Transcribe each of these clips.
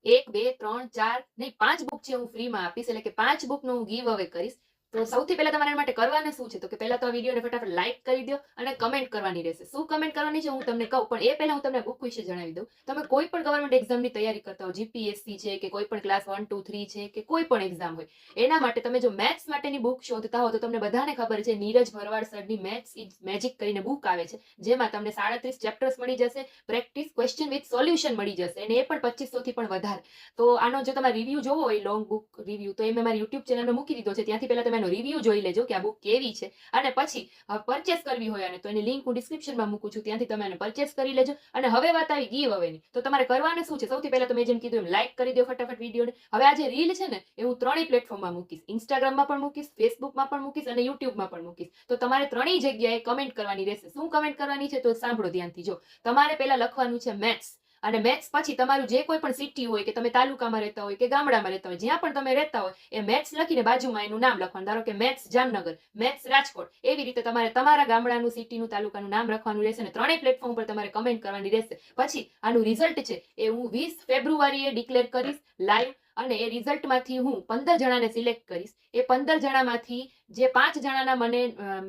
1, 2, 3, 4 નહીં 5 બુક છે હું ફ્રીમાં આપીશ. એટલે કે 5 બુકનું હું ગીવ અવે કરીશ. તો સૌથી પહેલા તમારા માટે કરવાનું શું છે? તો કે પહેલા તો આ વિડીયોને ફટાફટ લાઈક કરી દો અને કમેન્ટ કરવાની રહેશે. શું કમેન્ટ કરવાની છે હું તમને કહું, પણ એ પહેલા હું તમને બુક વિશે જણાવી દઉં. તમે કોઈ પણ ગવર્મેન્ટ એક્ઝામની તૈયારી કરતા હો, જીપીએસસી છે કે કોઈ પણ ક્લાસ 1, 2, 3 છે કે કોઈ પણ એક્ઝામ હોય, એના માટે તમે જો મેથ્સ માટેની બુક શોધતા હો તો તમને બધાને ખબર છે નીરજ ભરવાડ સરની મેથ્સ ઇઝ મેજિક કરીને બુક આવે છે, જેમાં તમને 37 ચેપ્ટર્સ મળી જશે, પ્રેક્ટિસ ક્વેશ્ચન વિથ સોલ્યુશન મળી જશે, અને એ પણ 2500 થી પણ વધારે. તો આનો જો તમારે રિવ્યુ જોવો હોય, લોંગ બુક રિવ્યુ, તો એ મેં મારી યુટ્યુબ ચેનલમાં મૂકી દીધો છે. ત્યાંથી પહેલા તમે એનો રિવ્યુ જોઈ લેજો કે આ બુક કેવી છે, અને પછી પરચેસ કરવી હોય અને તો એની લિંક હું ડિસ્ક્રિપ્શનમાં મૂકું છું, ત્યાંથી તમે એને પરચેસ કરી લેજો. અને હવે વાત આવી ગીવ અવેની. તો તમારે કરવાનું શું છે? સૌથી પહેલા તો મેં જેમ કીધું એમ લાઈક કરી દો ફટાફટ વિડીયોને. હવે આ જે રીલ છે ને એ હું 3 પ્લેટફોર્મમાં મૂકીશ. ઇન્સ્ટાગ્રામમાં પણ મૂકીશ, ફેસબુકમાં પણ મૂકીશ અને યુટ્યુબમાં પણ મૂકીશ. તો તમારે ત્રણેય જગ્યાએ કમેન્ટ કરવાની રહેશે. શું કમેન્ટ કરવાની છે તો સાંભળો ધ્યાનથી. જો તમારે પહેલા લખવાનું છે મેથ્સ, અને મેથ્સ પછી તમારું જે કોઈ પણ સિટી હોય, કે તમે તાલુકામાં રહેતા હોય કે ગામડામાં રહેતા હોય, જ્યાં પણ તમે રહેતા હોય એ મેથ્સ લખીને બાજુમાં એનું નામ લખવાનું. ધારો કે મેથ્સ જામનગર, મેથ્સ રાજકોટ, એવી રીતે તમારે તમારા ગામડાનું, સિટીનું, તાલુકાનું નામ લખવાનું રહેશે, અને ત્રણેય પ્લેટફોર્મ પર તમારે કમેન્ટ કરવાની રહેશે. પછી આનું રિઝલ્ટ છે એ હું 20 ફેબ્રુઆરીએ ડિક્લેર કરીશ લાઈવ, અને એ રિઝલ્ટમાંથી હું 15 જણાને સિલેક્ટ કરીશ. એ 15 જણામાંથી જે 5 જણાના મને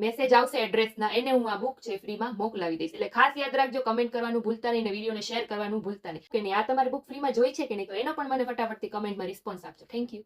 મેસેજ આવશે એડ્રેસના, એને હું આ બુક છે ફ્રીમાં મોકલાવી દઈશ. એટલે ખાસ યાદ રાખજો, કમેન્ટ કરવાનું ભૂલતા નહીં, ને વિડીયોને શેર કરવાનું ભૂલતા નહીં. કે નહીં આ તમારી બુક ફ્રીમાં જોઈ છે કે નહીં, તો એનો પણ મને ફટાફટથી કમેન્ટમાં રિસ્પોન્સ આપજો. Thank you.